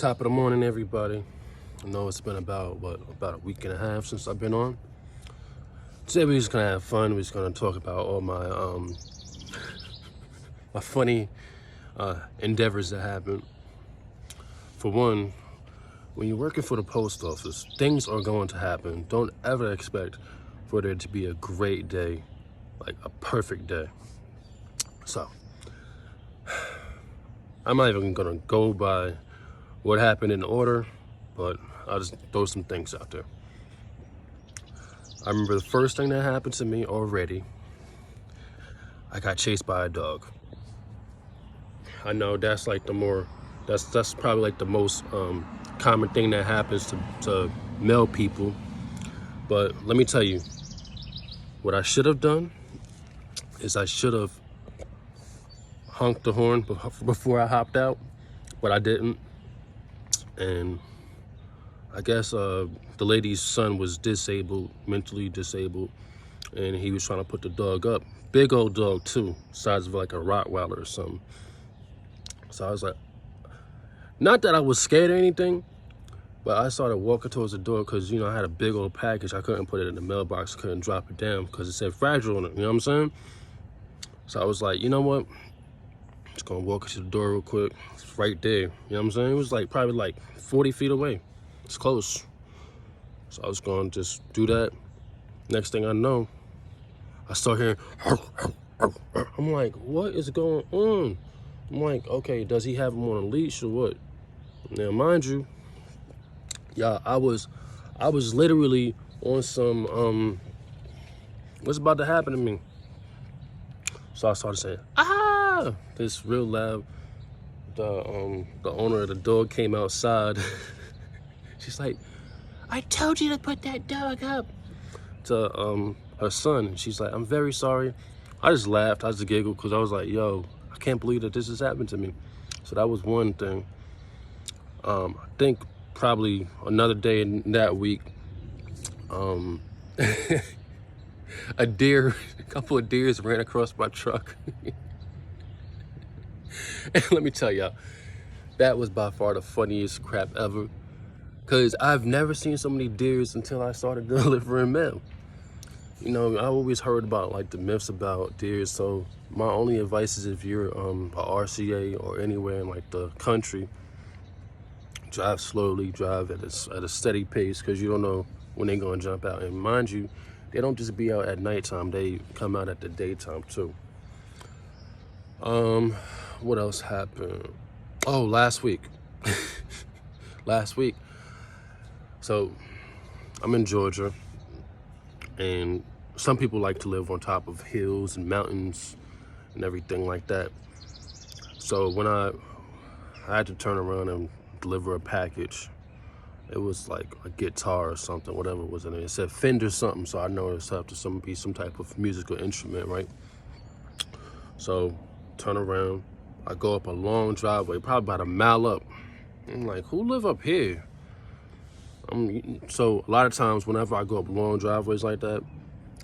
Top of the morning, everybody. I know it's been about a week and a half since I've been on. Today we're just gonna have fun. We're just gonna talk about all my my funny endeavors that happen. For one, when you're working for the post office, things are going to happen. Don't ever expect for there to be a great day, like a perfect day. So I'm not even gonna go by what happened in order, but I'll just throw some things out there. I remember the first thing that happened to me already. I got chased by a dog. I know that's like that's probably like the most common thing that happens to male people. But let me tell you, what I should have done is I should have honked the horn before I hopped out, but I didn't. And I guess the lady's son was mentally disabled, and he was trying to put the dog up. Big old dog too, size of like a Rottweiler or something. So I was like, not that I was scared or anything, but I started walking towards the door because, you know, I had a big old package. I couldn't put it in the mailbox, couldn't drop it down because it said fragile on it, you know what I'm saying? So I was like, you know what? Just gonna walk to the door real quick. It's right there, you know what I'm saying? It was like probably like 40 feet away. It's close. So I was gonna just do that. Next thing I know, I start hearing, I'm like, what is going on? I'm like, okay, does he have him on a leash or what? Now, mind you, y'all, I was literally on some, what's about to happen to me? So I started saying, this real loud. The owner of the dog came outside. She's like, I told you to put that dog up. To her son. And she's like, I'm very sorry. I just laughed. I just giggled because I was like, yo, I can't believe that this has happened to me. So that was one thing. I think probably another day in that week, a couple of deers ran across my truck. And let me tell y'all, that was by far the funniest crap ever. Cause I've never seen so many deers until I started delivering mail. You know, I always heard about like the myths about deers. So my only advice is if you're a RCA or anywhere in like the country, drive slowly, drive at a steady pace, because you don't know when they're gonna jump out. And mind you, they don't just be out at nighttime, they come out at the daytime too. What else happened? Oh, last week. Last week. So I'm in Georgia, and some people like to live on top of hills and mountains and everything like that. So when I had to turn around and deliver a package, it was like a guitar or something, whatever was in it. It said Fender something, so I know it's have to be some type of musical instrument, right? So turn around, I go up a long driveway, probably about a mile up. I'm like, who live up here? So a lot of times whenever I go up long driveways like that,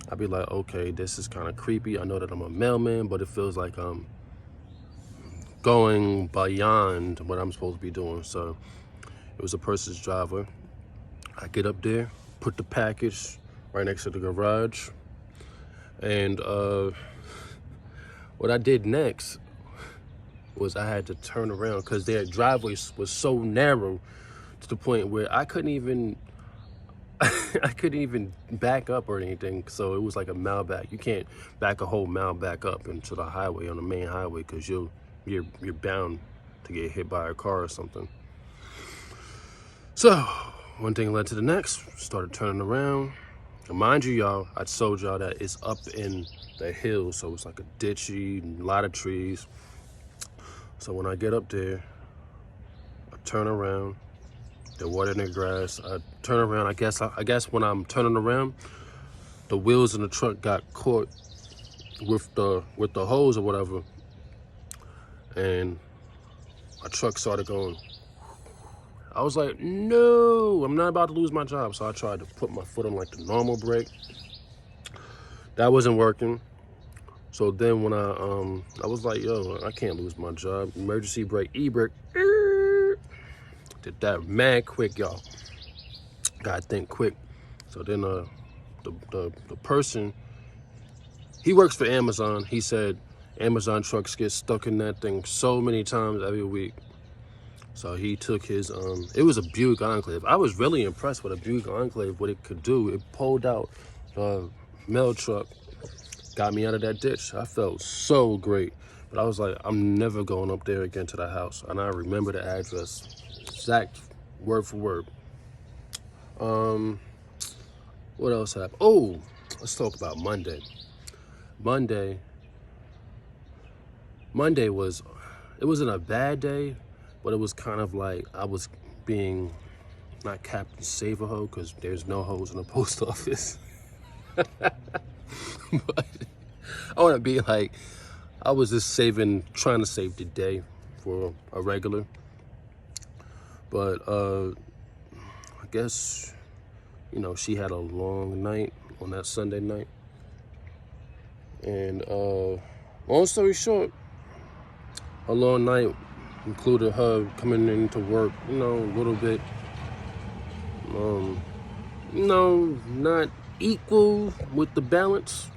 I'd be like, okay, this is kind of creepy. I know that I'm a mailman, but it feels like I'm going beyond what I'm supposed to be doing. So it was a person's driveway. I get up there, put the package right next to the garage. And what I did next was I had to turn around because their driveway was so narrow to the point where I couldn't even back up or anything. So it was like a mile back. You can't back a whole mile back up into the highway, on the main highway, because you're bound to get hit by a car or something. So one thing led to the next. Started turning around. And mind you, y'all, I told y'all that it's up in the hills, so it's like a ditchy, a lot of trees. So when I get up there, I turn around. They're watering the grass. I turn around. I guess when I'm turning around, the wheels in the truck got caught with the hose or whatever, and my truck started going. I was like, no, I'm not about to lose my job. So I tried to put my foot on like the normal brake. That wasn't working. So then when I was like, yo, I can't lose my job. Emergency brake, e-brake. Did that mad quick, y'all. Gotta think quick. So then the person, he works for Amazon. He said Amazon trucks get stuck in that thing so many times every week. So he took his, it was a Buick Enclave. I was really impressed with a Buick Enclave, what it could do. It pulled out the mail truck, got me out of that ditch. I felt so great. But I was like, I'm never going up there again to the house. And I remember the address, exact word for word. What else happened? Oh, let's talk about Monday. Monday was, it wasn't a bad day, but it was kind of like I was being, not Captain Save-A-Ho, because there's no hoes in the post office. But I want to be like, I was just trying to save the day for a regular. But I guess, you know, she had a long night on that Sunday night. And long story short, a long night included her coming into work, you know, a little bit, you know, not equal with the balance.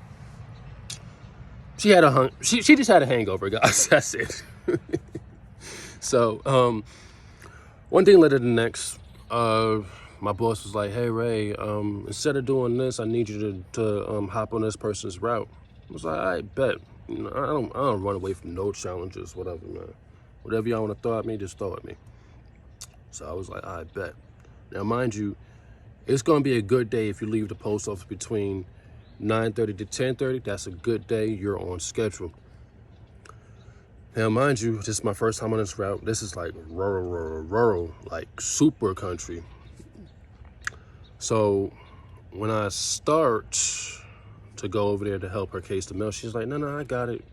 She had she just had a hangover, guys. That's it. So one thing led to the next. My boss was like, "Hey Ray, instead of doing this, I need you to hop on this person's route." I was like, "I bet. You know, I don't run away from no challenges, whatever, man. Whatever y'all want to throw at me, just throw at me." So I was like, "I bet." Now, mind you, it's gonna be a good day if you leave the post office between 9:30 to 10:30. That's a good day. You're on schedule. Now, mind you, this is my first time on this route. This is like rural, like super country. So when I start to go over there to help her case the mail, she's like, no, I got it.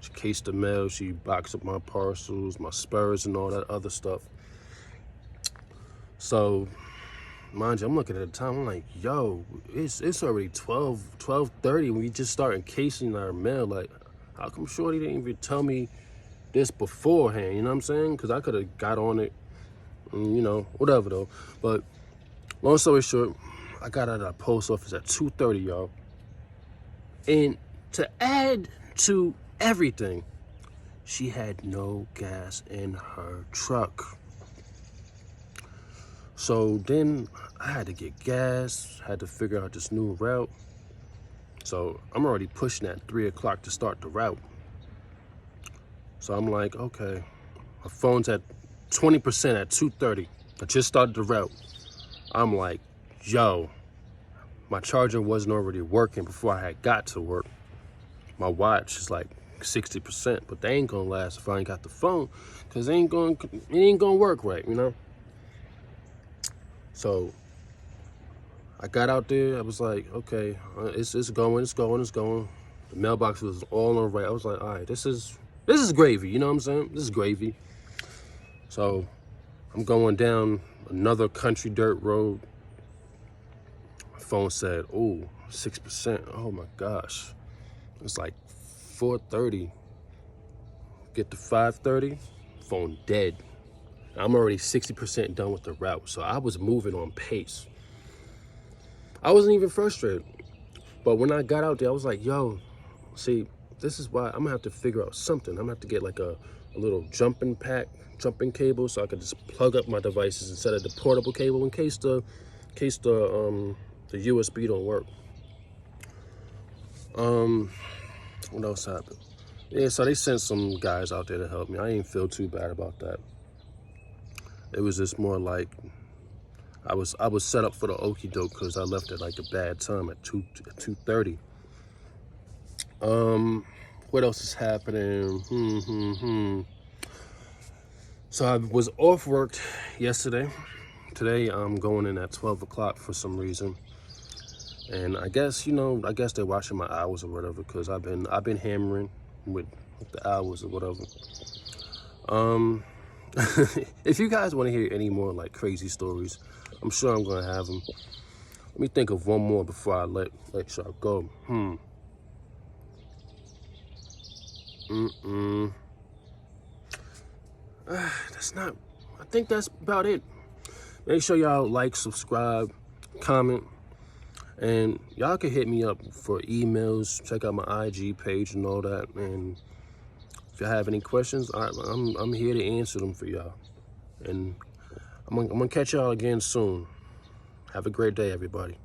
She cased the mail. She boxed up my parcels, my spurs, and all that other stuff. So, mind you, I'm looking at the time. I'm like, yo, it's already 12:30. We just started casing our mail. Like, how come Shorty didn't even tell me this beforehand? You know what I'm saying? Because I could have got on it, and, you know, whatever though. But long story short, I got out of the post office at 2:30, y'all. And to add to everything, she had no gas in her truck. So then I had to get gas, had to figure out this new route. So I'm already pushing at 3 o'clock to start the route. So I'm like, okay, my phone's at 20% at 2:30. I just started the route. I'm like, yo, my charger wasn't already working before I had got to work. My watch is like 60%, but they ain't gonna last if I ain't got the phone, cause it ain't gonna work right, you know? So I got out there, I was like, okay, it's going. The mailbox was all on right. I was like, all right, this is gravy, you know what I'm saying? This is gravy. So I'm going down another country dirt road. My phone said, oh, 6%. Oh my gosh. It's like 4:30. Get to 5:30, phone dead. I'm already 60% done with the route, so I was moving on pace. I wasn't even frustrated. But when I got out there, I was like, yo, see, this is why I'm gonna have to figure out something. I'm gonna have to get like a little jumping cable, so I could just plug up my devices instead of the portable cable in case the USB don't work. What else happened? Yeah, so they sent some guys out there to help me. I didn't feel too bad about that. It was just more like I was set up for the okie doke because I left at like a bad time at 2:30. What else is happening? So I was off work yesterday. Today I'm going in at 12 o'clock for some reason. And I guess, you know, they're watching my hours or whatever, because I've been hammering with the hours or whatever. If you guys want to hear any more like crazy stories, I'm sure I'm gonna have them. Let me think of one more before I let y'all go. That's not. I think that's about it. Make sure y'all like, subscribe, comment, and y'all can hit me up for emails. Check out my IG page and all that. And if y'all have any questions, I'm here to answer them for y'all. And I'm gonna catch y'all again soon. Have a great day, everybody.